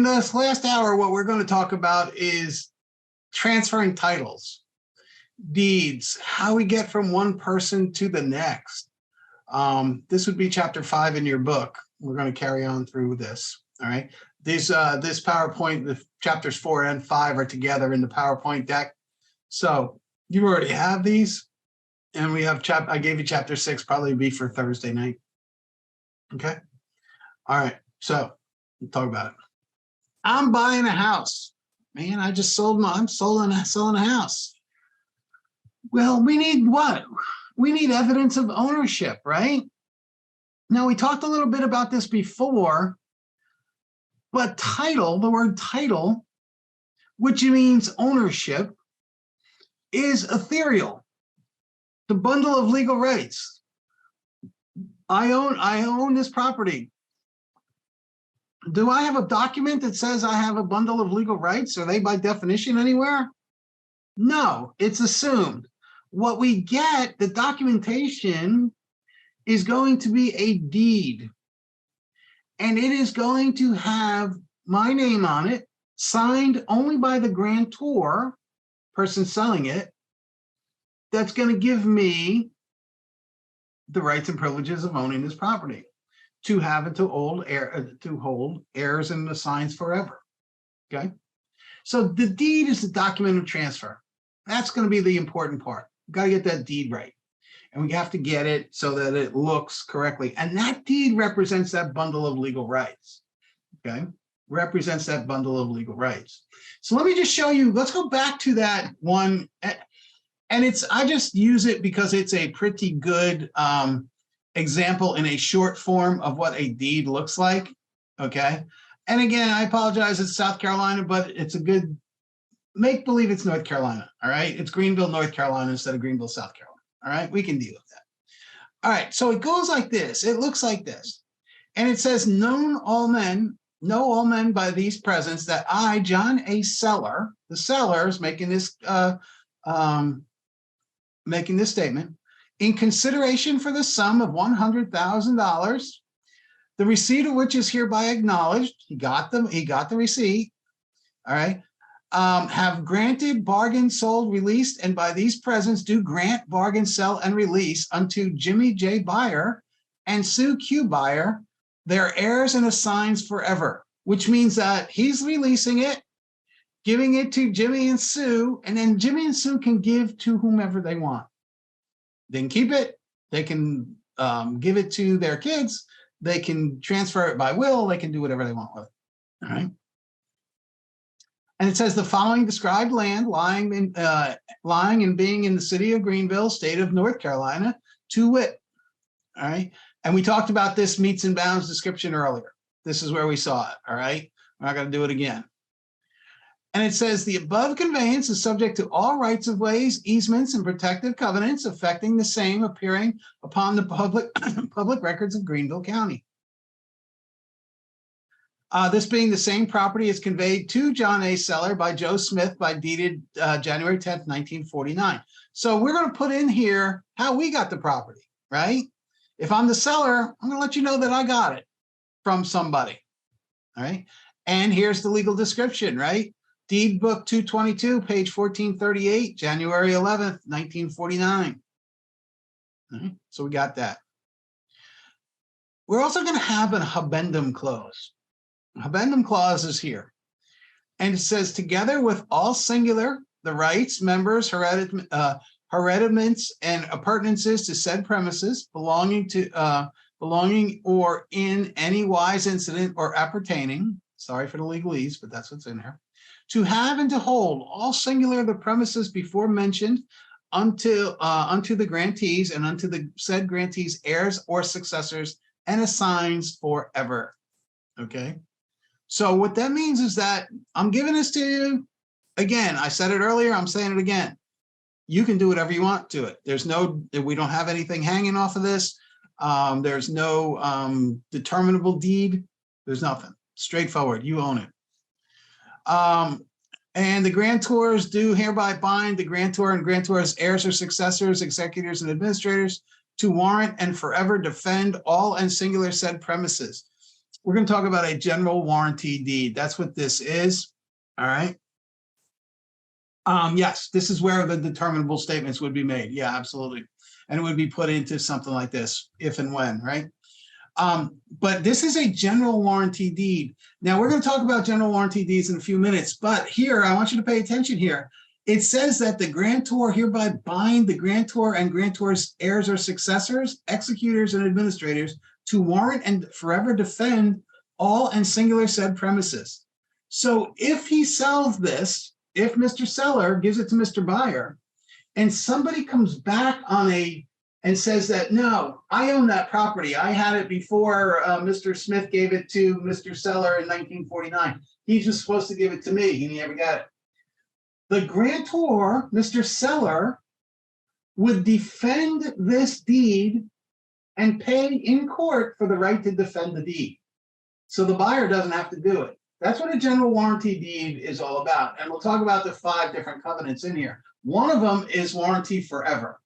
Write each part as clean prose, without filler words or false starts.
In this last hour, what we're going to talk about is transferring titles, deeds, how we get from one person to the next. This would be chapter 5 in your book. We're going to carry on through this. All right. This PowerPoint, the chapters 4 and 5 are together in the PowerPoint deck. So you already have these, and we have I gave you chapter 6, probably be for Thursday night. Okay. All right. So we'll talk about it. I'm buying a house. Man, I just I'm selling a house. Well, we need what? We need evidence of ownership, right? Now, we talked a little bit about this before, but title, the word title, which means ownership, is ethereal. The bundle of legal rights. I own this property. Do I have a document that says I have a bundle of legal rights? Are they by definition anywhere? No, it's assumed. What we get, the documentation, is going to be a deed. And it is going to have my name on it, signed only by the grantor, person selling it, that's going to give me the rights and privileges of owning this property, to have it to hold heirs and assigns forever. Okay, so the deed is the document of transfer. That's going to be the important part. We've got to get that deed right, and we have to get it so that it looks correctly. And that deed represents that bundle of legal rights. Okay, represents that bundle of legal rights. So let me just show you. Let's go back to that one, and I just use it because it's a pretty good example in a short form of what a deed looks like. Okay, and again, I apologize, it's South Carolina, but it's a good make believe it's North Carolina. All right, it's Greenville, North Carolina instead of Greenville, South Carolina. All right, we can deal with that. All right, so it goes like this. It looks like this, and it says, know all men by these presents that I, John A. Seller, the seller is making this statement, in consideration for the sum of $100,000, the receipt of which is hereby acknowledged. He got the receipt. All right. Have granted, bargained, sold, released, and by these presents do grant, bargain, sell, and release unto Jimmy J. Buyer and Sue Q. Buyer their heirs and assigns forever, which means that he's releasing it, giving it to Jimmy and Sue, and then Jimmy and Sue can give to whomever they want. They can keep it. They can give it to their kids. They can transfer it by will. They can do whatever they want with it. All right. And it says the following described land lying and being in the city of Greenville, state of North Carolina, to wit. All right. And we talked about this meets and bounds description earlier. This is where we saw it. All right. We're not going to do it again. And it says the above conveyance is subject to all rights of ways, easements, and protective covenants affecting the same appearing upon the public records of Greenville County. This being the same property is conveyed to John A. Seller by Joe Smith by deeded January 10th, 1949. So we're going to put in here how we got the property, right? If I'm the seller, I'm going to let you know that I got it from somebody, all right? And here's the legal description, right? Deed book 222, page 1438, January 11th, 1949. Right, so we got that. We're also going to have an habendum clause. Habendum clause is here. And it says, together with all singular, the rights, members, herediments, and appurtenances to said premises belonging or in any wise incident or appertaining, sorry for the legalese, but that's what's in there, to have and to hold all singular the premises before mentioned unto the grantees and unto the said grantees heirs or successors and assigns forever. Okay. So what that means is that I'm giving this to you. Again, I said it earlier, I'm saying it again. You can do whatever you want to it. We don't have anything hanging off of this. There's no determinable deed. There's nothing. Straightforward, you own it. And the grantors do hereby bind the grantor and grantor's heirs or successors, executors, and administrators to warrant and forever defend all and singular said premises. we're going to talk about a general warranty deed. That's what this is. All right. Yes, this is where the determinable statements would be made. Yeah, absolutely. And it would be put into something like this, if and when, right? But this is a general warranty deed. Now, we're going to talk about general warranty deeds in a few minutes, but here, I want you to pay attention here. It says that the grantor hereby bind the grantor and grantor's heirs or successors, executors, and administrators to warrant and forever defend all and singular said premises. So if he sells this, if Mr. Seller gives it to Mr. Buyer, and somebody comes back and says that, no, I own that property. I had it before Mr. Smith gave it to Mr. Seller in 1949. He's just supposed to give it to me. He never got it. The grantor, Mr. Seller, would defend this deed and pay in court for the right to defend the deed. So the buyer doesn't have to do it. That's what a general warranty deed is all about. And we'll talk about the 5 different covenants in here. One of them is warranty forever.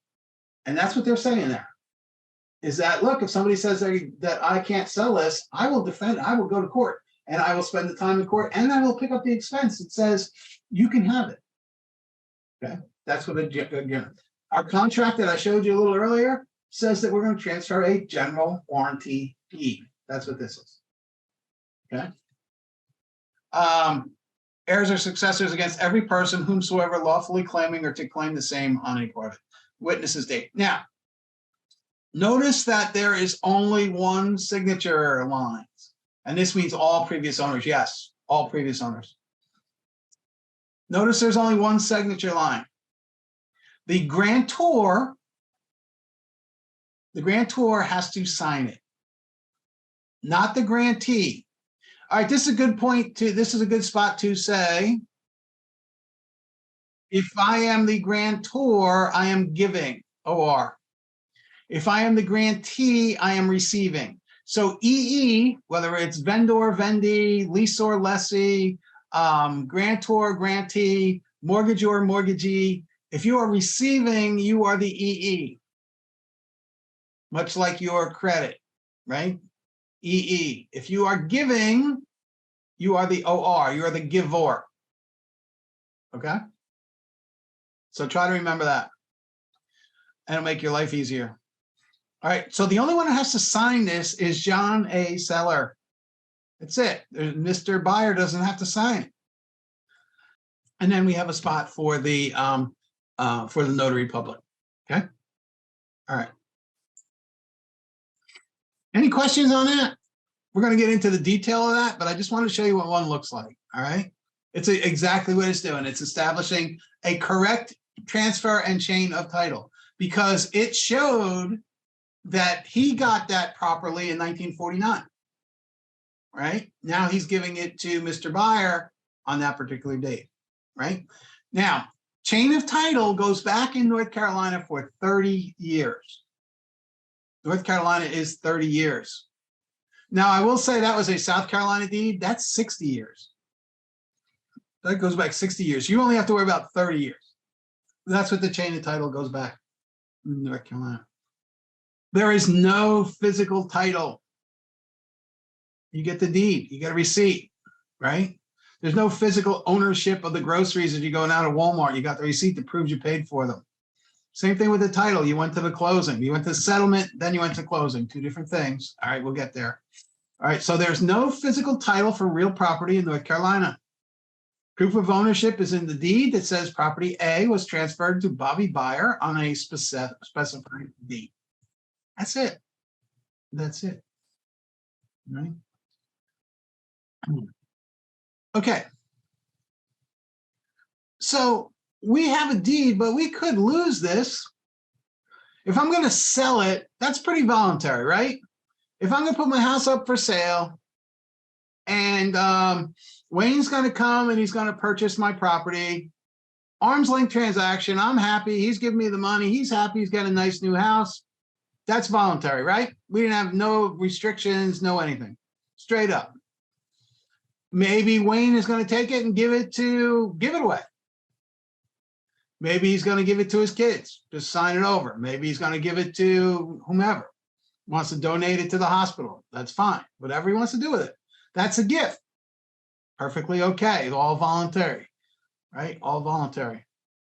And that's what they're saying there, is that, look, if somebody says that I can't sell this, I will defend, I will go to court, and I will spend the time in court, and I will pick up the expense. It says you can have it. Okay, that's what again, our contract that I showed you a little earlier says that we're going to transfer a general warranty deed. That's what this is. Okay. Heirs or successors against every person whomsoever lawfully claiming or to claim the same on any part of it. Witness's date. Now, notice that there is only one signature line, and this means all previous owners. Yes, all previous owners. Notice there's only one signature line. The grantor has to sign it, not the grantee. All right, this is a good point to, this is a good spot to say, if I am the grantor, I am giving, OR. If I am the grantee, I am receiving. So EE, whether it's vendor, vendee, leaseor, lessee, grantor, grantee, mortgagor, mortgagee, if you are receiving, you are the EE. Much like your credit, right? EE. If you are giving, you are the OR, you are the giver. Okay? So try to remember that, and it'll make your life easier. All right, so the only one that has to sign this is John A. Seller. That's it. Mr. Buyer doesn't have to sign it. And then we have a spot for the notary public. Okay. All right. Any questions on that? We're going to get into the detail of that, but I just want to show you what one looks like. All right. It's exactly what it's doing. It's establishing a correct transfer and chain of title, because it showed that he got that properly in 1949. Right? Now he's giving it to Mr. Buyer on that particular date. Right? Now, chain of title goes back in North Carolina for 30 years. North Carolina is 30 years. Now, I will say that was a South Carolina deed. That's 60 years. That goes back 60 years. You only have to worry about 30 years. That's what the chain of title goes back in North Carolina. There is no physical title. You get the deed, you get a receipt, right? There's no physical ownership of the groceries as you go out of Walmart. You got the receipt that proves you paid for them. Same thing with the title. You went to the closing. You went to settlement, then you went to closing. 2 different things. All right, we'll get there. All right, so there's no physical title for real property in North Carolina. Proof of ownership is in the deed that says property A was transferred to Bobby Buyer on a specified deed. That's it. That's it. Right? Okay. So we have a deed, but we could lose this. If I'm going to sell it, that's pretty voluntary, right? If I'm going to put my house up for sale and Wayne's going to come and he's going to purchase my property, arm's length transaction, I'm happy, he's giving me the money, he's happy, he's got a nice new house. That's voluntary, right? We didn't have no restrictions, no anything. Straight up. Maybe Wayne is going to take it and give it away. Maybe he's going to give it to his kids, just sign it over. Maybe he's going to give it to whomever. wants to donate it to the hospital, that's fine. Whatever he wants to do with it, that's a gift. Perfectly okay. All voluntary, right? All voluntary.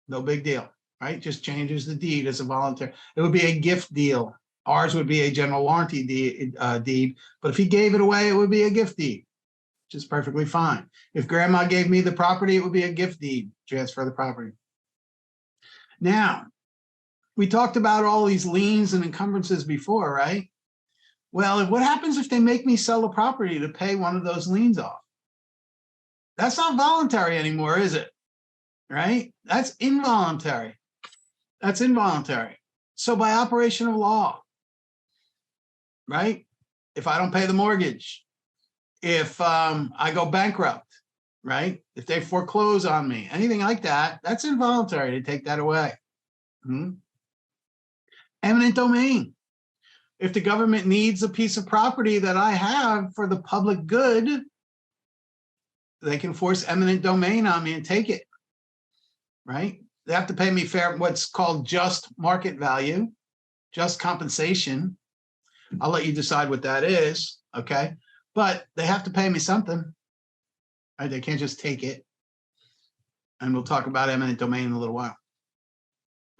No big deal, right? Just changes the deed as a voluntary. It would be a gift deal. Ours would be a general warranty deed, but if he gave it away, it would be a gift deed, which is perfectly fine. If grandma gave me the property, it would be a gift deed, transfer the property. Now, we talked about all these liens and encumbrances before, right? Well, what happens if they make me sell the property to pay one of those liens off? That's not voluntary anymore, is it? Right? That's involuntary. That's involuntary. So by operation of law, right? If I don't pay the mortgage, if I go bankrupt, right? If they foreclose on me, anything like that, that's involuntary to take that away. Eminent domain. If the government needs a piece of property that I have for the public good, they can force eminent domain on me and take it, right? They have to pay me fair, what's called just market value, just compensation. I'll let you decide what that is, okay? But they have to pay me something, right? They can't just take it. And we'll talk about eminent domain in a little while.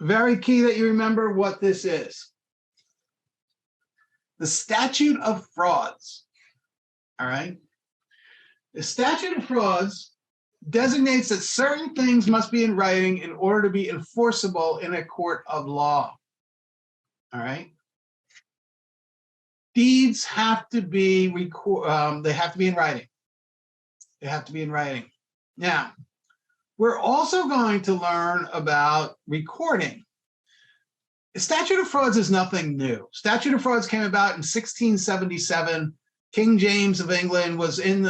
Very key that you remember what this is. The Statute of Frauds, all right? The Statute of Frauds designates that certain things must be in writing in order to be enforceable in a court of law, all right? Deeds have to be they have to be in writing. They have to be in writing. Now, we're also going to learn about recording. The Statute of Frauds is nothing new. Statute of Frauds came about in 1677. King James of England was in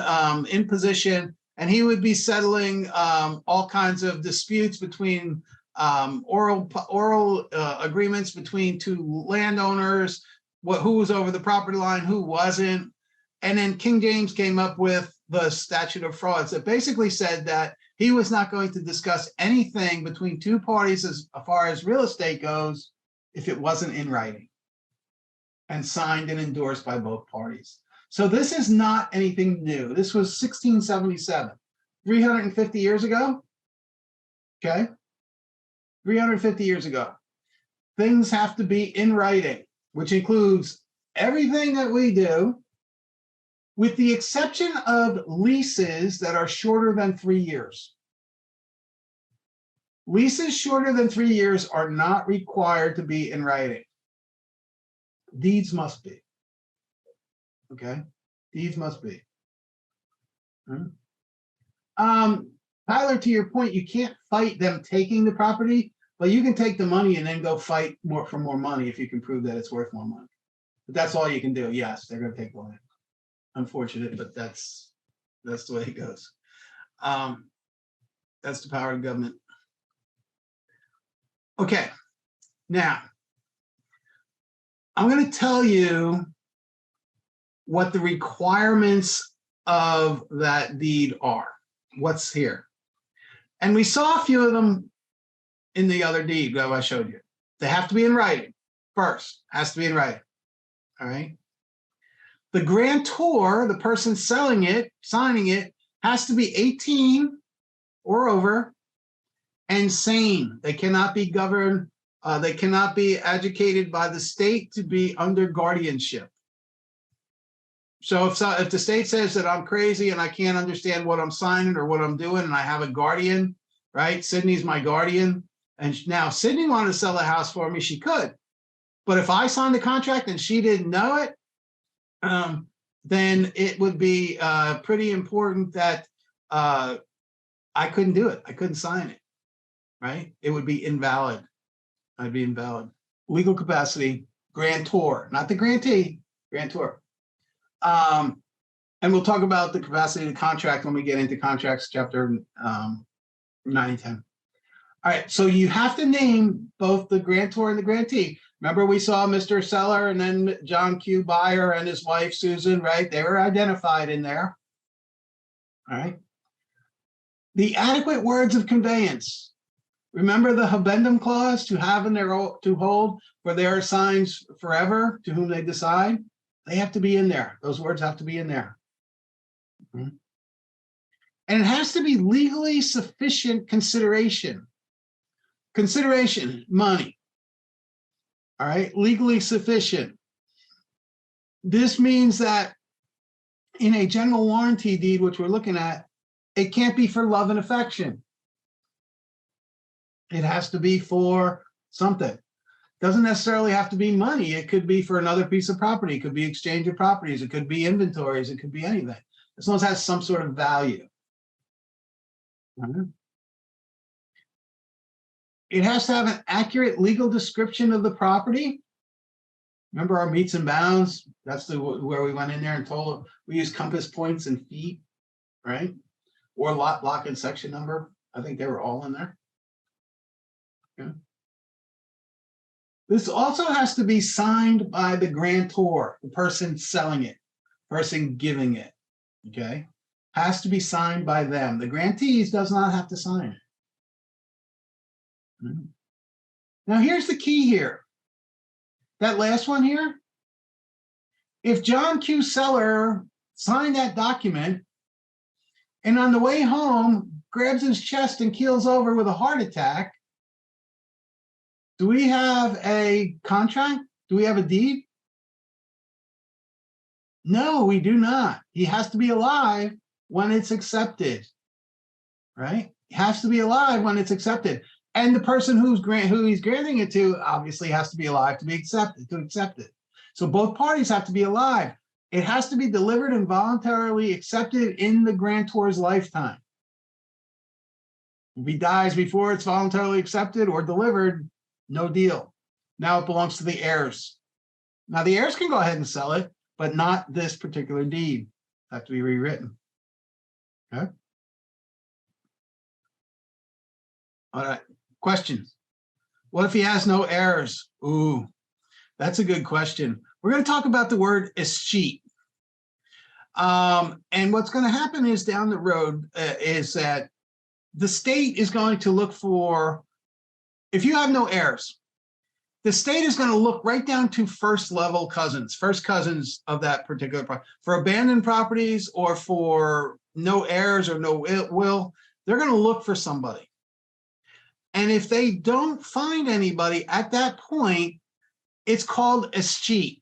position, and he would be settling all kinds of disputes between oral agreements between two landowners, who was over the property line, who wasn't. And then King James came up with the Statute of Frauds that basically said that he was not going to discuss anything between two parties as far as real estate goes if it wasn't in writing and signed and endorsed by both parties. So this is not anything new. This was 1677, 350 years ago, okay? 350 years ago. Things have to be in writing, which includes everything that we do, with the exception of leases that are shorter than 3 years. Leases shorter than 3 years are not required to be in writing. Deeds must be. Okay? Deeds must be. Tyler, to your point, you can't fight them taking the property, but you can take the money and then go fight for more money if you can prove that it's worth more money. But that's all you can do. Yes, they're going to take the money. Unfortunate, but that's the way it goes. That's the power of government. Okay, now I'm going to tell you what the requirements of that deed are. What's here? And we saw a few of them in the other deed that I showed you. They have to be in writing first. Has to be in writing. All right. The grantor, the person selling it, signing it, has to be 18 or over and sane. They cannot be governed, they cannot be educated by the state to be under guardianship. So if the state says that I'm crazy and I can't understand what I'm signing or what I'm doing and I have a guardian, right? Sydney's my guardian. And now Sydney wanted to sell the house for me, she could. But if I signed the contract and she didn't know it, then it would be pretty important that I couldn't do it. I couldn't sign it, right? It would be invalid. I'd be invalid. Legal capacity, grantor, not the grantee, grantor. And we'll talk about the capacity to contract when we get into contracts, chapter 9 and 10. All right, so you have to name both the grantor and the grantee. Remember, we saw Mr. Seller and then John Q. Buyer and his wife, Susan, right? They were identified in there. All right. The adequate words of conveyance. Remember the habendum clause, to have in their to hold for their assigns forever to whom they decide? They have to be in there. Those words have to be in there. And it has to be legally sufficient consideration. Consideration, money. All right, legally sufficient. This means that in a general warranty deed, which we're looking at, it can't be for love and affection. It has to be for something. Doesn't necessarily have to be money. It could be for another piece of property. It could be exchange of properties. It could be inventories. It could be anything, as long as it has some sort of value. It has to have an accurate legal description of the property. Remember our meets and bounds? That's where we went in there and told we use compass points and feet, right? Or lot, block, and section number. I think they were all in there. Okay. This also has to be signed by the grantor, the person selling it, person giving it. Okay, has to be signed by them. The grantees does not have to sign it. Now here's the key here. That last one here, if John Q. Seller signed that document and on the way home grabs his chest and keels over with a heart attack, do we have a contract? Do we have a deed? No, we do not. He has to be alive when it's accepted, right? He has to be alive when it's accepted. And the person who he's granting it to obviously has to be alive to be accepted, to accept it. So both parties have to be alive. It has to be delivered and voluntarily accepted in the grantor's lifetime. If he dies before it's voluntarily accepted or delivered, no deal. Now it belongs to the heirs. Now the heirs can go ahead and sell it, but not this particular deed. It has to be rewritten. Okay. All right. Questions? What if he has no heirs? Ooh, that's a good question. We're going to talk about the word escheat. And what's going to happen is down the road is that the state is going to look for, if you have no heirs, the state is going to look right down to first cousins of that particular property. For abandoned properties or for no heirs or no will, they're going to look for somebody. And if they don't find anybody at that point, it's called escheat.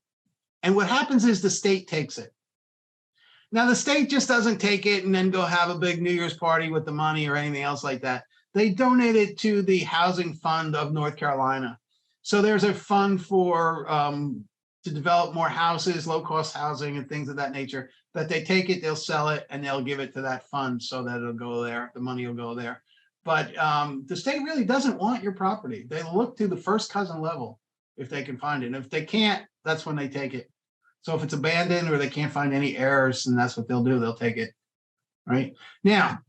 And what happens is the state takes it. Now, the state just doesn't take it and then go have a big New Year's party with the money or anything else like that. They donate it to the Housing Fund of North Carolina. So there's a fund for to develop more houses, low-cost housing and things of that nature, that they take it, they'll sell it, and they'll give it to that fund so that it'll go there, the money will go there. But the state really doesn't want your property. They look to the first cousin level if they can find it. And if they can't, that's when they take it. So if it's abandoned or they can't find any heirs, and that's what they'll do, they'll take it, right? Now,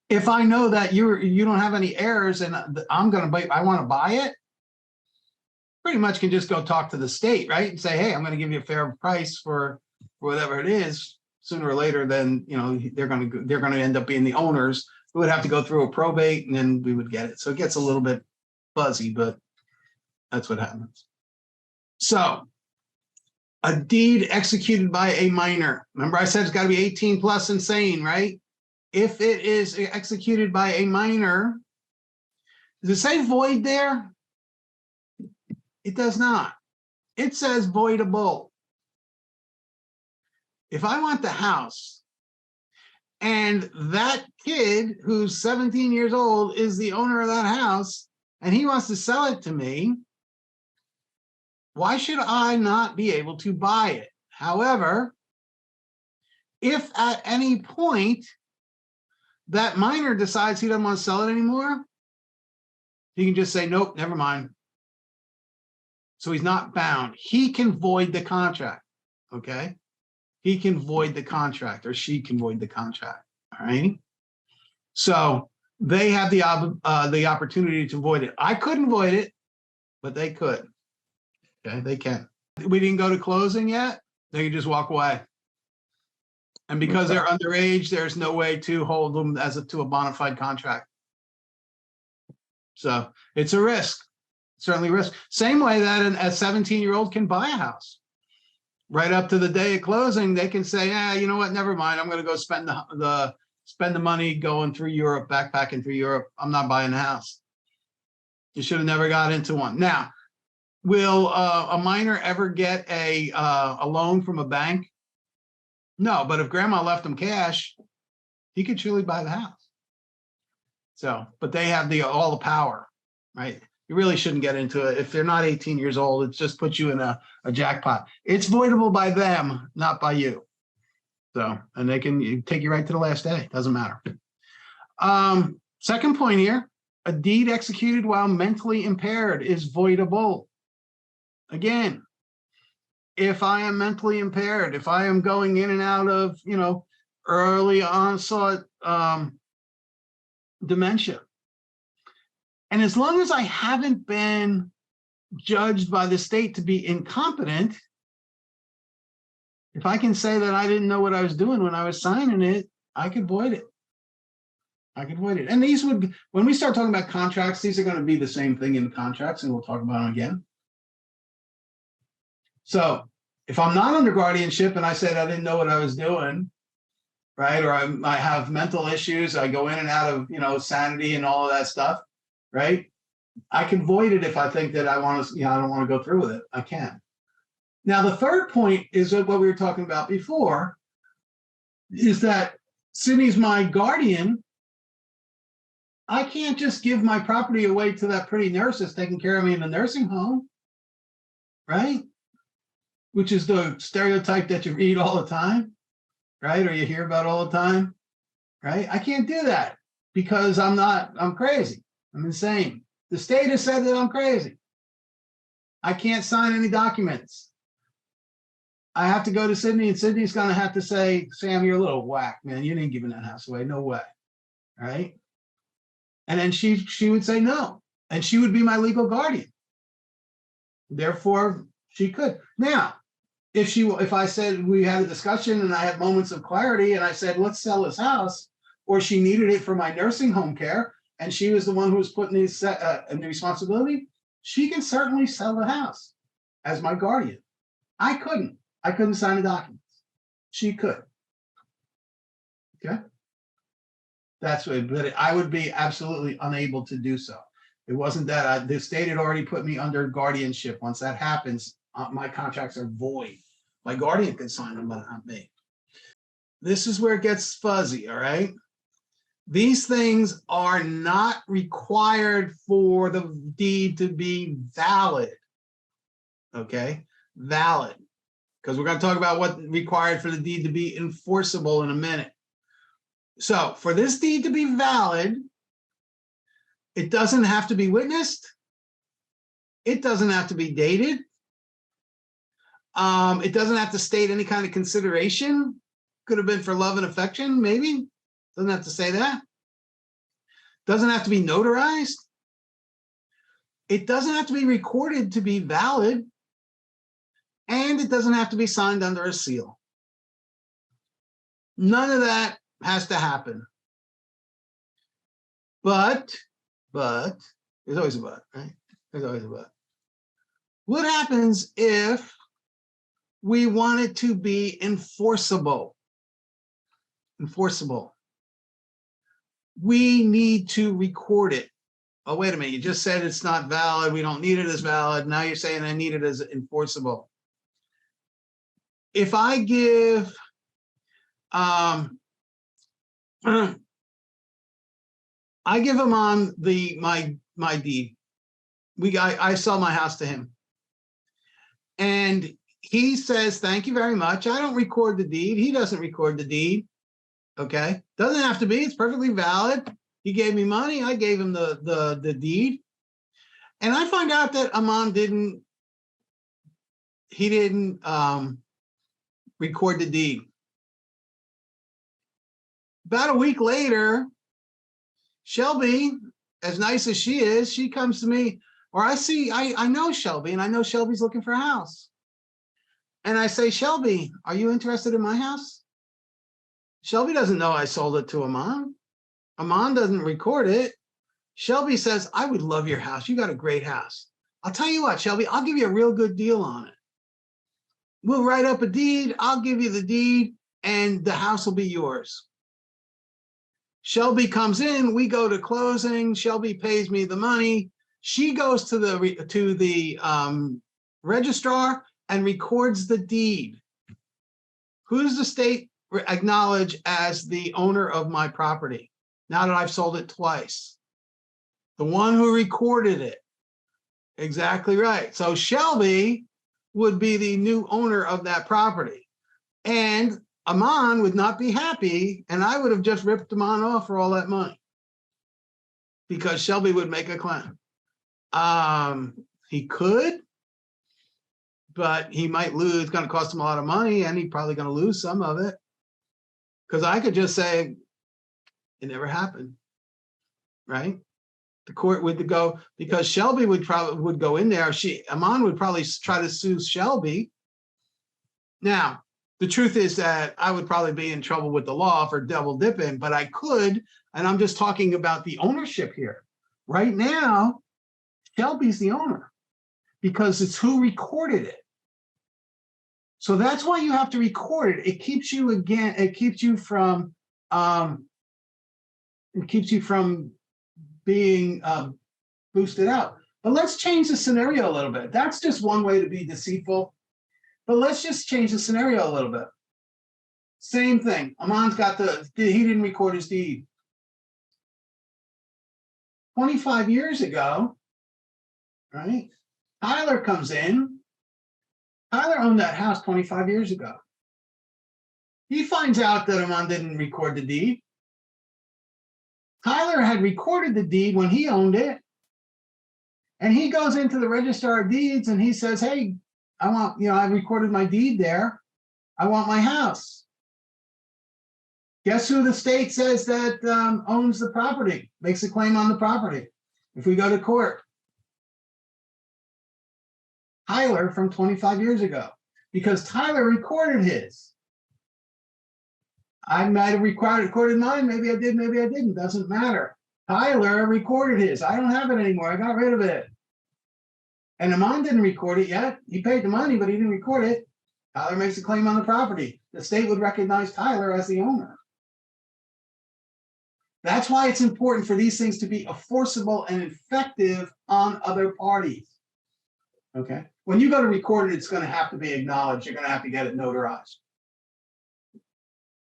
if I know that you don't have any heirs and I want to buy it, pretty much can just go talk to the state, right? And say, hey, I'm going to give you a fair price for whatever it is. Sooner or later, then they're going to end up being the owners. We would have to go through a probate, and then we would get it. So it gets a little bit fuzzy, but that's what happens. So a deed executed by a minor. Remember I said it's got to be 18 plus insane, right? If it is executed by a minor, does it say void there? It does not. It says voidable. If I want the house and that kid who's 17 years old is the owner of that house and he wants to sell it to me, why should I not be able to buy it? However, if at any point that minor decides he doesn't want to sell it anymore, he can just say, nope, never mind. So he's not bound. He can void the contract, okay? He can void the contract, or she can void the contract, all right? So they have the opportunity to void it. I couldn't void it, but they could. Okay, they can. We didn't go to closing yet. They can just walk away. And because they're underage, there's no way to hold them to a bona fide contract. So it's a risk, certainly risk. Same way that a 17-year-old can buy a house. Right up to the day of closing, they can say, you know what, never mind. I'm going to go spend the money going through Europe, backpacking through Europe. I'm not buying a house. You should have never got into one. Now, will a minor ever get a loan from a bank? No, but if grandma left him cash, he could truly buy the house. So, but they have all the power, right? You really shouldn't get into it. If they're not 18 years old, it just puts you in a jackpot. It's voidable by them, not by you. So, and they can take you right to the last day. Doesn't matter. Second point here, a deed executed while mentally impaired is voidable. Again, if I am mentally impaired, if I am going in and out of, early onset dementia, and as long as I haven't been judged by the state to be incompetent, if I can say that I didn't know what I was doing when I was signing it, I could void it. And these would, when we start talking about contracts, these are going to be the same thing in contracts, and we'll talk about them again. So if I'm not under guardianship and I said I didn't know what I was doing, right, or I have mental issues, I go in and out of, sanity and all of that stuff, right? I can void it if I think that I want to, I don't want to go through with it. I can. Now, the third point is what we were talking about before, is that Sydney's my guardian. I can't just give my property away to that pretty nurse that's taking care of me in the nursing home, right? Which is the stereotype that you read all the time, right? Or you hear about all the time, right? I can't do that because I'm crazy. I'm insane. The state has said that I'm crazy. I can't sign any documents. I have to go to Sydney, and Sydney's going to have to say, Sam, you're a little whack, man. You didn't give that house away. No way. Right? And then she would say no. And she would be my legal guardian. Therefore, she could. Now, if I said we had a discussion and I had moments of clarity and I said, let's sell this house, or she needed it for my nursing home care, and she was the one who was putting the responsibility, she can certainly sell the house as my guardian. I couldn't sign the documents. She could. Okay. That's what, but I would be absolutely unable to do so. It wasn't that the state had already put me under guardianship. Once that happens, my contracts are void. My guardian can sign them, but not me. This is where it gets fuzzy, all right? These things are not required for the deed to be valid, okay? Valid, because we're going to talk about what required for the deed to be enforceable in a minute. So for this deed to be valid, it doesn't have to be witnessed. It doesn't have to be dated. It doesn't have to state any kind of consideration. Could have been for love and affection, maybe. Doesn't have to say that. Doesn't have to be notarized. It doesn't have to be recorded to be valid. And it doesn't have to be signed under a seal. None of that has to happen. But, there's always a but, right? There's always a but. What happens if we want it to be enforceable? Enforceable. We need to record it. Oh, wait a minute. You just said it's not valid. We don't need it as valid. Now you're saying I need it as enforceable. If I give I give him on my deed. I sell my house to him. And he says, thank you very much. I don't record the deed. He doesn't record the deed. Okay. Doesn't have to be. It's perfectly valid. He gave me money. I gave him the deed. And I find out that Amon didn't record the deed. About a week later, Shelby, as nice as she is, she comes to me, or I know Shelby, and I know Shelby's looking for a house. And I say, Shelby, are you interested in my house? Shelby doesn't know I sold it to Amon. Amon doesn't record it. Shelby says, I would love your house. You got a great house. I'll tell you what, Shelby, I'll give you a real good deal on it. We'll write up a deed. I'll give you the deed and the house will be yours. Shelby comes in, we go to closing. Shelby pays me the money. She goes to the registrar and records the deed. Who does the state acknowledge as the owner of my property now that I've sold it twice? The one who recorded it. Exactly right. So Shelby would be the new owner of that property. And Amon would not be happy, and I would have just ripped Amon off for all that money because Shelby would make a claim. He could, but he might lose. It's going to cost him a lot of money, and he's probably going to lose some of it. Because I could just say, it never happened, right? The court would go, because Shelby would go in there. Amon would probably try to sue Shelby. Now, the truth is that I would probably be in trouble with the law for double dipping, but I could, and I'm just talking about the ownership here. Right now, Shelby's the owner because it's who recorded it. So that's why you have to record it. It keeps you from being boosted out. But let's change the scenario a little bit. That's just one way to be deceitful. But let's just change the scenario a little bit. Same thing. Amon's got he didn't record his deed. 25 years ago, right? Tyler comes in. Tyler owned that house 25 years ago. He finds out that Amon didn't record the deed. Tyler had recorded the deed when he owned it. And he goes into the Registrar of Deeds and he says, hey, I recorded my deed there. I want my house. Guess who the state says that owns the property, makes a claim on the property if we go to court? Tyler from 25 years ago, because Tyler recorded his. I might have recorded mine. Maybe I did, maybe I didn't. Doesn't matter. Tyler recorded his. I don't have it anymore. I got rid of it. And Amon didn't record it yet. He paid the money, but he didn't record it. Tyler makes a claim on the property. The state would recognize Tyler as the owner. That's why it's important for these things to be enforceable and effective on other parties. Okay? When you go to record it, it's going to have to be acknowledged. You're going to have to get it notarized.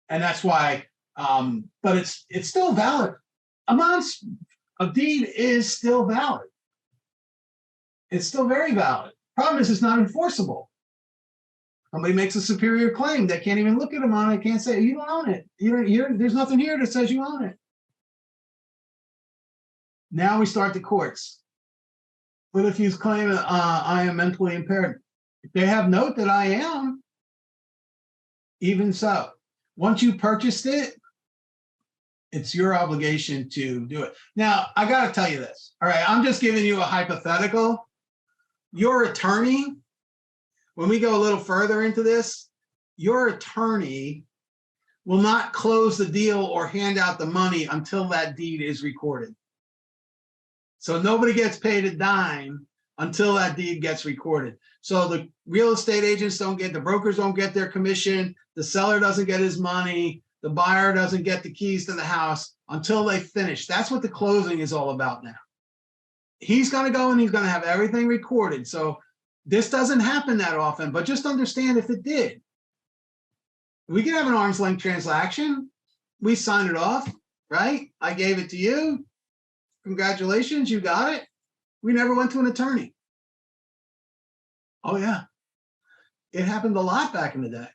And that's why, but it's still valid. Amon's deed is still valid. It's still very valid. Problem is, it's not enforceable. Somebody makes a superior claim. They can't even look at Amon. They can't say, you don't own it. There's nothing here that says you own it. Now we start the courts. What if you claim I am mentally impaired? If they have note that I am, even so, once you purchased it, it's your obligation to do it. Now, I got to tell you this. All right, I'm just giving you a hypothetical. Your attorney, when we go a little further into this, your attorney will not close the deal or hand out the money until that deed is recorded. So nobody gets paid a dime until that deed gets recorded. So the real estate agents the brokers don't get their commission, the seller doesn't get his money, the buyer doesn't get the keys to the house until they finish. That's what the closing is all about now. He's going to go and he's going to have everything recorded. So this doesn't happen that often, but just understand if it did. We could have an arm's length transaction. We sign it off, right? I gave it to you. Congratulations, you got it. We never went to an attorney. Oh, yeah. It happened a lot back in the day.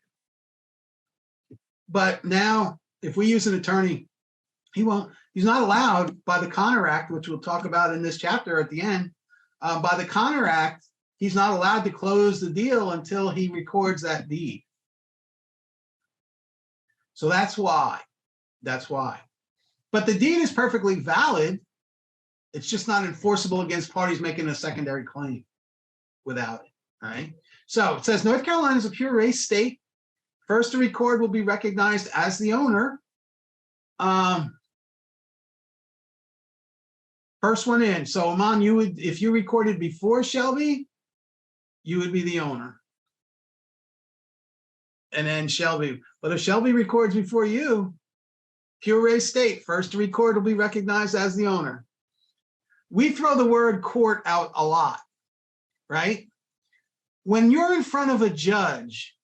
But now, if we use an attorney, he's not allowed by the Connor Act, which we'll talk about in this chapter at the end. By the Connor Act, he's not allowed to close the deal until he records that deed. So that's why. That's why. But the deed is perfectly valid. It's just not enforceable against parties making a secondary claim without it. All right. So it says North Carolina is a pure race state. First to record will be recognized as the owner. First one in. So Amon, you would, if you recorded before Shelby, you would be the owner. And then Shelby. But if Shelby records before you, pure res state, first to record will be recognized as the owner. We throw the word court out a lot, right? When you're in front of a judge,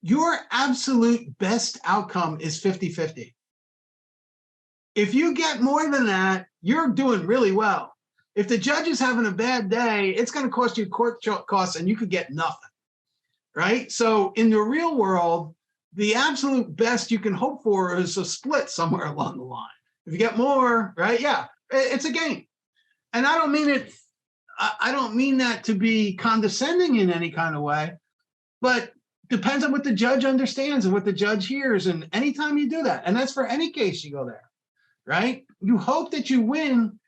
your absolute best outcome is 50-50. If you get more than that, you're doing really well. If the judge is having a bad day, it's going to cost you court costs and you could get nothing, right? So in the real world, the absolute best you can hope for is a split somewhere along the line. If you get more, right? Yeah, it's a game. And I don't mean it, I don't mean that to be condescending in any kind of way, but depends on what the judge understands and what the judge hears. And anytime you do that, and that's for any case you go there, right? You hope that you win,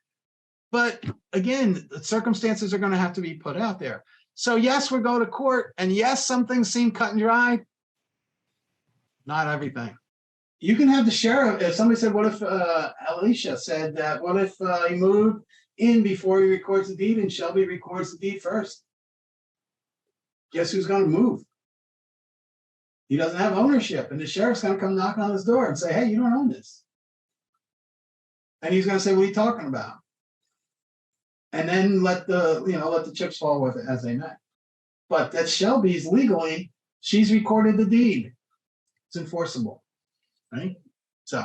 but again, the circumstances are going to have to be put out there. So yes, we're going to court, and yes, some things seem cut and dry. Not everything. You can have the sheriff. If somebody said, what if Alicia said that, what if he moved in before he records the deed and Shelby records the deed first? Guess who's going to move? He doesn't have ownership, and the sheriff's going to come knock on his door and say, hey, you don't own this. And he's going to say, what are you talking about? And then let the chips fall with it as they may. But that Shelby's legally, she's recorded the deed. It's enforceable, right? So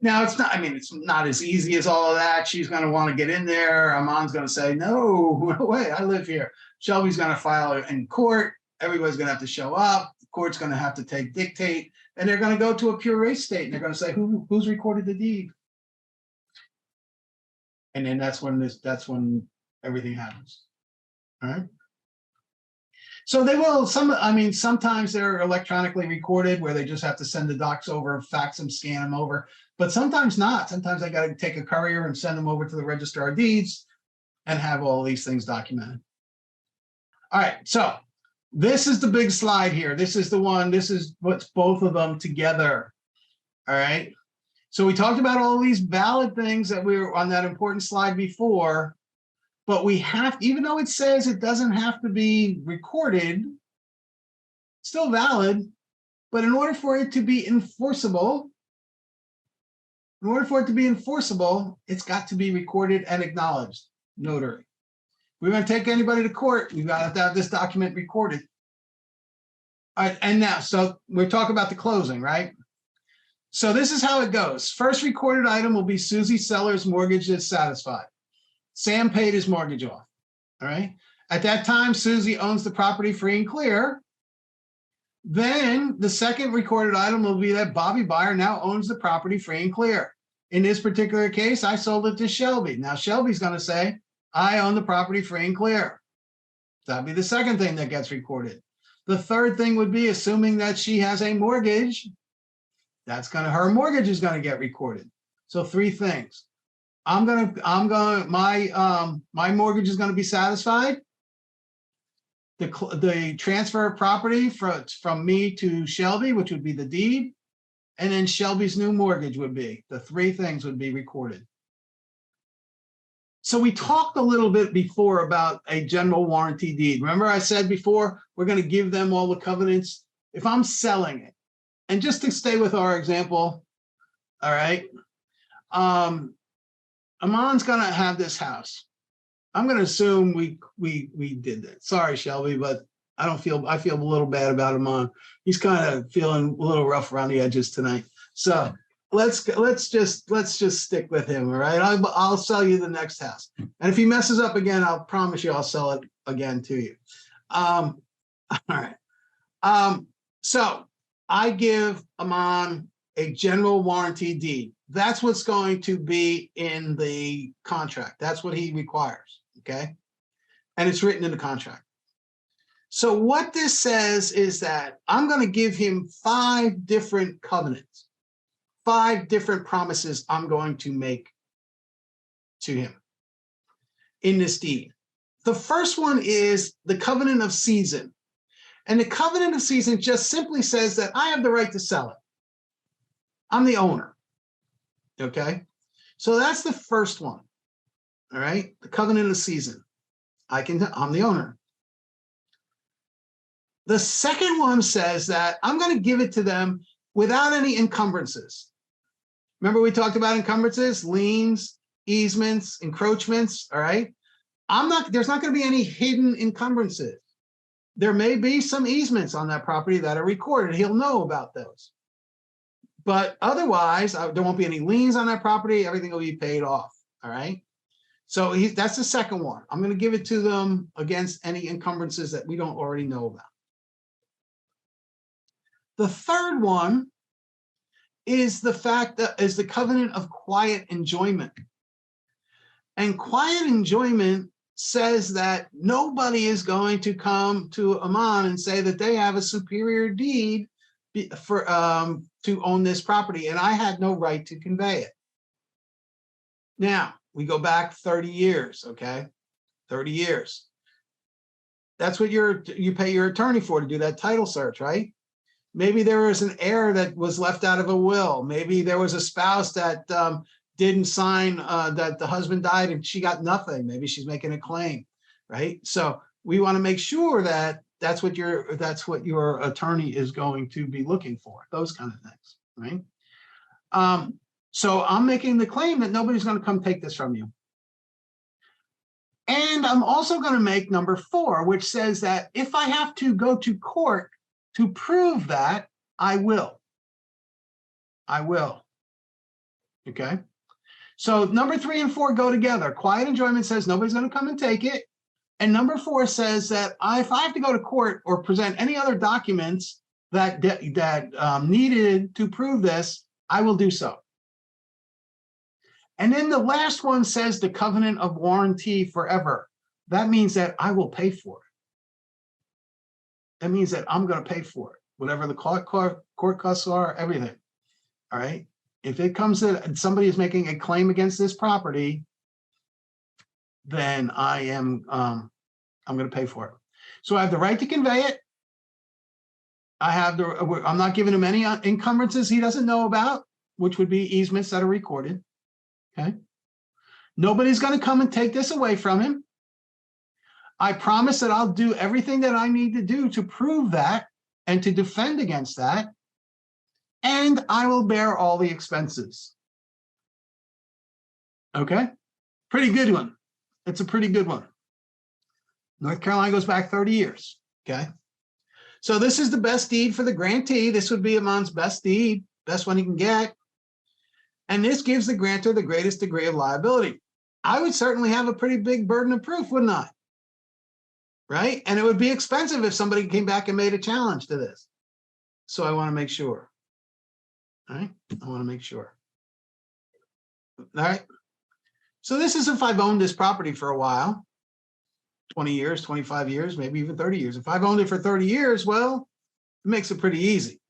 now it's not, I mean, it's not as easy as all of that. She's going to want to get in there. Amon's going to say, no way, I live here. Shelby's going to file it in court. Everybody's going to have to show up. The court's going to have to take dictate, and they're going to go to a pure race state, and they're going to say, who's recorded the deed? And then that's when everything happens. All right. So they will, sometimes they're electronically recorded where they just have to send the docs over, fax them, scan them over, but sometimes not. Sometimes I got to take a courier and send them over to the Register of Deeds and have all these things documented. All right, so this is the big slide here. This is the one, this is what's both of them together. All right. So we talked about all these valid things that we were on that important slide before, but we have, even though it says it doesn't have to be recorded, still valid, but in order for it to be enforceable, it's got to be recorded and acknowledged, notary. If we're going to take anybody to court, we've got to have this document recorded. All right, and now, so we're talking about the closing, right? So this is how it goes. First recorded item will be Susie Seller's mortgage is satisfied. Sam paid his mortgage off, all right? At that time, Susie owns the property free and clear. Then the second recorded item will be that Bobby Buyer now owns the property free and clear. In this particular case, I sold it to Shelby. Now Shelby's going to say, I own the property free and clear. That'd be the second thing that gets recorded. The third thing would be, assuming that she has a mortgage, her mortgage is going to get recorded. So three things. My mortgage is going to be satisfied. The transfer of property from me to Shelby, which would be the deed, and then Shelby's new mortgage would be, the three things would be recorded. So we talked a little bit before about a general warranty deed. Remember I said before, we're going to give them all the covenants. If I'm selling it, and just to stay with our example, all right, Amon's going to have this house. I'm going to assume we did that. Sorry, Shelby, but I feel a little bad about Amon. He's kind of feeling a little rough around the edges tonight. So let's just stick with him. All right, I'll sell you the next house, and if he messes up again, I'll promise you I'll sell it again to you. All right. So I give Amon a general warranty deed. That's what's going to be in the contract. That's what he requires, okay? And it's written in the contract. So what this says is that I'm going to give him 5 different covenants, 5 different promises I'm going to make to him in this deed. The first one is the covenant of season. And the covenant of season just simply says that I have the right to sell it. I'm the owner. Okay, so that's the first one. All right, the covenant of season. I'm the owner. The second one says that I'm going to give it to them without any encumbrances. Remember we talked about encumbrances, liens, easements, encroachments, all right? There's not going to be any hidden encumbrances. There may be some easements on that property that are recorded. He'll know about those. But otherwise, there won't be any liens on that property. Everything will be paid off, all right? So that's the second one. I'm going to give it to them against any encumbrances that we don't already know about. The third one is the covenant of quiet enjoyment. And quiet enjoyment says that nobody is going to come to Aman and say that they have a superior deed to own this property, and I had no right to convey it. Now, we go back 30 years, okay? 30 years. That's what you pay your attorney for, to do that title search, right? Maybe there was an heir that was left out of a will. Maybe there was a spouse that didn't sign, that the husband died and she got nothing. Maybe she's making a claim, right? So we want to make sure that that's what your attorney is going to be looking for, those kind of things, right? So I'm making the claim that nobody's going to come take this from you. And I'm also going to make number 4, which says that if I have to go to court to prove that, I will. I will. Okay. So number 3 and 4 go together. Quiet enjoyment says nobody's going to come and take it. And number 4 says that if I have to go to court or present any other documents that needed to prove this, I will do so. And then the last one says the covenant of warranty forever. That means that I will pay for it. That means that I'm going to pay for it, whatever the court costs are, everything. All right. If it comes that somebody is making a claim against this property, then I'm going to pay for it. So I have the right to convey it. I'm not giving him any encumbrances he doesn't know about, which would be easements that are recorded. Okay. Nobody's going to come and take this away from him. I promise that I'll do everything that I need to do to prove that and to defend against that. And I will bear all the expenses. Okay. Pretty good one. It's a pretty good one. North Carolina goes back 30 years. Okay. So this is the best deed for the grantee. This would be Aman's best deed, best one he can get. And this gives the grantor the greatest degree of liability. I would certainly have a pretty big burden of proof, wouldn't I? Right? And it would be expensive if somebody came back and made a challenge to this. So I want to make sure. All right? I want to make sure. All right? So this is if I've owned this property for a while, 20 years, 25 years, maybe even 30 years. If I've owned it for 30 years, well, it makes it pretty easy.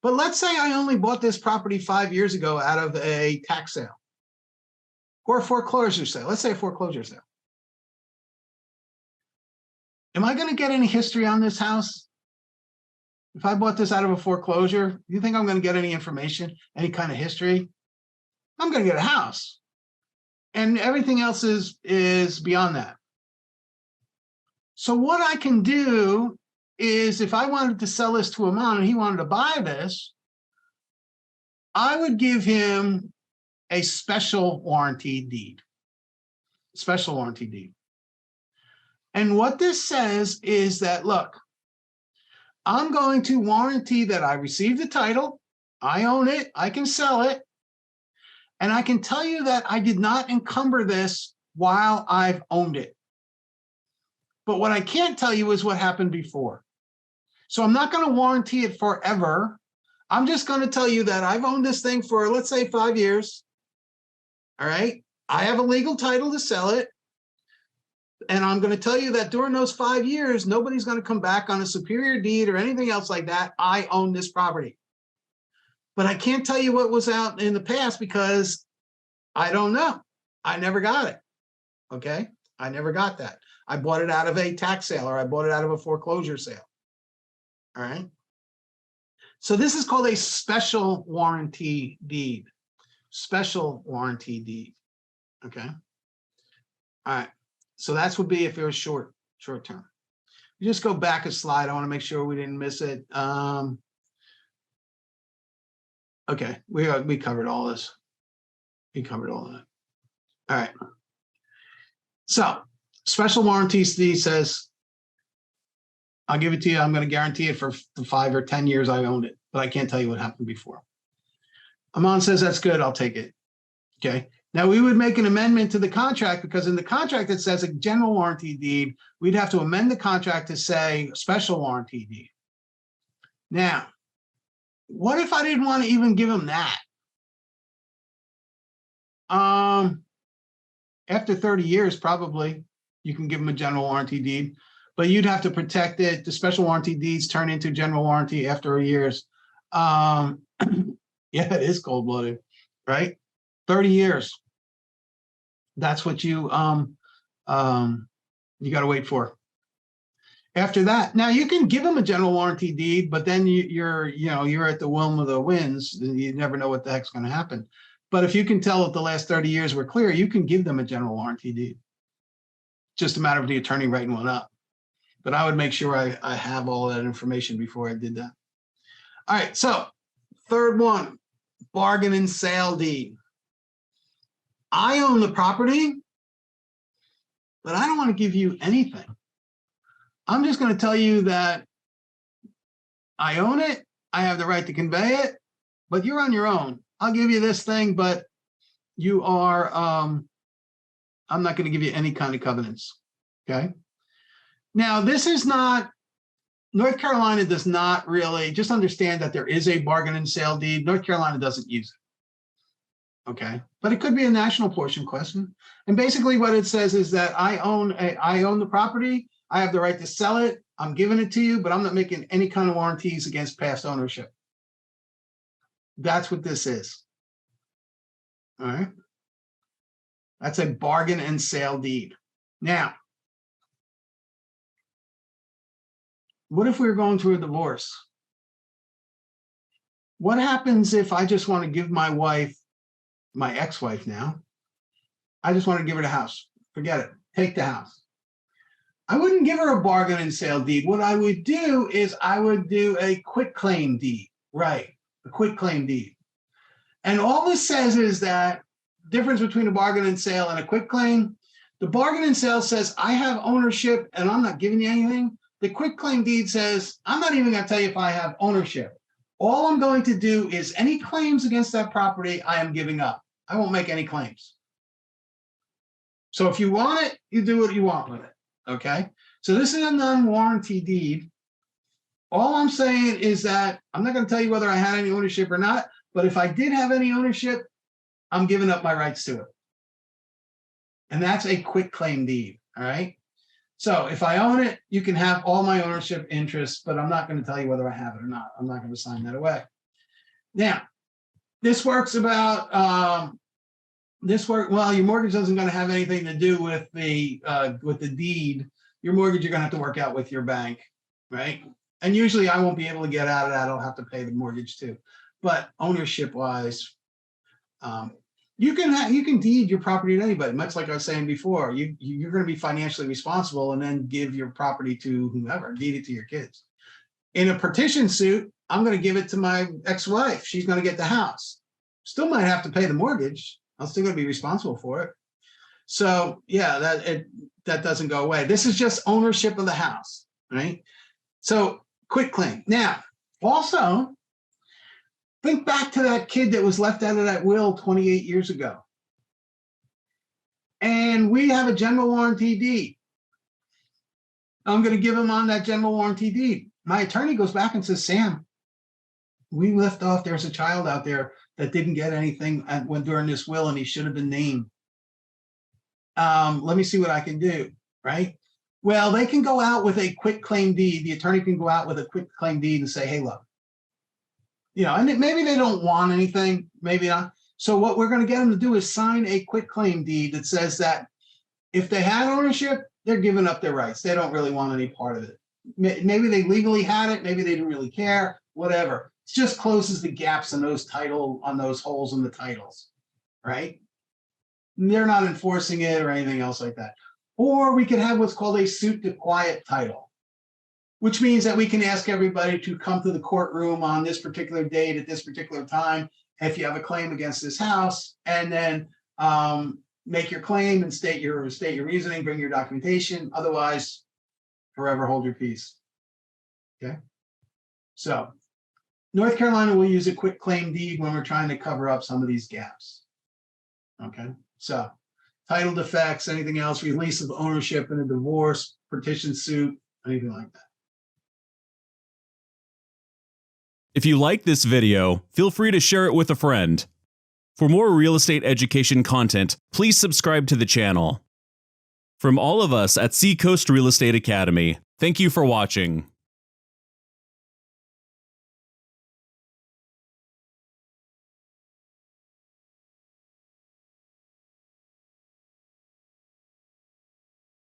But let's say I only bought this property 5 years ago out of a tax sale or a foreclosure sale. Let's say a foreclosure sale. Am I going to get any history on this house? If I bought this out of a foreclosure, do you think I'm going to get any information, any kind of history? I'm going to get a house. And everything else is beyond that. So what I can do is if I wanted to sell this to Aman and he wanted to buy this, I would give him a special warranty deed. Special warranty deed. And what this says is that, look, I'm going to warranty that I received the title, I own it, I can sell it, and I can tell you that I did not encumber this while I've owned it. But what I can't tell you is what happened before. So I'm not going to warranty it forever. I'm just going to tell you that I've owned this thing for, let's say, 5 years. All right. I have a legal title to sell it. And I'm going to tell you that during those 5 years, nobody's going to come back on a superior deed or anything else like that. I own this property. But I can't tell you what was out in the past because I don't know. I never got it. Okay. I never got that. I bought it out of a tax sale or I bought it out of a foreclosure sale. All right. So this is called a special warranty deed. Special warranty deed. Okay. All right. So that's would be if it was short term. You just go back a slide. I want to make sure we didn't miss it. Okay, we covered all this. We covered all that. All right. So special warranties deed says, I'll give it to you. I'm going to guarantee it for the 5 or 10 years I owned it, but I can't tell you what happened before. Amon says that's good. I'll take it. Okay. Now we would make an amendment to the contract because in the contract it says a general warranty deed. We'd have to amend the contract to say special warranty deed. Now, what if I didn't want to even give him that? After 30 years, probably you can give them a general warranty deed, but you'd have to protect it. The special warranty deeds turn into general warranty after years. Yeah, it is cold-blooded, right? 30 years. That's what you got to wait for. After that, now you can give them a general warranty deed, but then you're at the whim of the winds. You never know what the heck's going to happen. But if you can tell that the last 30 years were clear, you can give them a general warranty deed. Just a matter of the attorney writing one up. But I would make sure I have all of that information before I did that. All right, so third one, bargain and sale deed. I own the property, but I don't want to give you anything. I'm just going to tell you that I own it. I have the right to convey it, but you're on your own. I'll give you this thing, but you are, I'm not going to give you any kind of covenants. Okay. Now, this is not, North Carolina does not really, just understand that there is a bargain and sale deed. North Carolina doesn't use it. Okay. But it could be a national portion question. And basically what it says is that I own the property. I have the right to sell it. I'm giving it to you, but I'm not making any kind of warranties against past ownership. That's what this is. All right. That's a bargain and sale deed. Now, what if we were going through a divorce? What happens if I just want to give my wife, my ex-wife now, I just want to give her the house. Forget it. Take the house. I wouldn't give her a bargain and sale deed. What I would do is I would do a quitclaim deed. Right. A quitclaim deed. And all this says is that difference between a bargain and sale and a quitclaim. The bargain and sale says I have ownership and I'm not giving you anything. The quitclaim deed says I'm not even going to tell you if I have ownership. All I'm going to do is any claims against that property I am giving up. I won't make any claims. So if you want it, you do what you want with it. Okay. So this is a non-warranty deed. All I'm saying is that I'm not going to tell you whether I had any ownership or not, but if I did have any ownership, I'm giving up my rights to it. And that's a quitclaim deed. All right. So if I own it, you can have all my ownership interests, but I'm not going to tell you whether I have it or not. I'm not going to sign that away. Now, this works about well, your mortgage isn't going to have anything to do with the deed. Your mortgage you're going to have to work out with your bank, right? And usually I won't be able to get out of that. I'll have to pay the mortgage too. But ownership wise, you can deed your property to anybody. Much like I was saying before, you're going to be financially responsible and then give your property to whomever, deed it to your kids. In a partition suit, I'm going to give it to my ex-wife. She's going to get the house. Still might have to pay the mortgage. I'm still going to be responsible for it. So yeah, that doesn't go away. This is just ownership of the house, right? So quitclaim. Now, also, think back to that kid that was left out of that will 28 years ago. And we have a general warranty deed. I'm going to give him on that general warranty deed. My attorney goes back and says, Sam, we left off, there's a child out there that didn't get anything when during this will and he should have been named. Let me see what I can do, right? Well, they can go out with a quitclaim deed. The attorney can go out with a quitclaim deed and say, hey, look, and maybe they don't want anything, maybe not. So what we're going to get them to do is sign a quitclaim deed that says that if they had ownership, they're giving up their rights. They don't really want any part of it. Maybe they legally had it. Maybe they didn't really care, whatever. It just closes the gaps in those holes in the titles, right? they're not enforcing it or anything else like that. Or we could have what's called a suit to quiet title, which means that we can ask everybody to come to the courtroom on this particular date at this particular time if you have a claim against this house, and then make your claim and state your reasoning, bring your documentation. Otherwise, forever hold your peace. Okay. So North Carolina will use a quitclaim deed when we're trying to cover up some of these gaps. Okay. So title defects, anything else, release of ownership in a divorce, petition suit, anything like that. If you like this video, feel free to share it with a friend. For more real estate education content, please subscribe to the channel. From all of us at Seacoast Real Estate Academy, thank you for watching.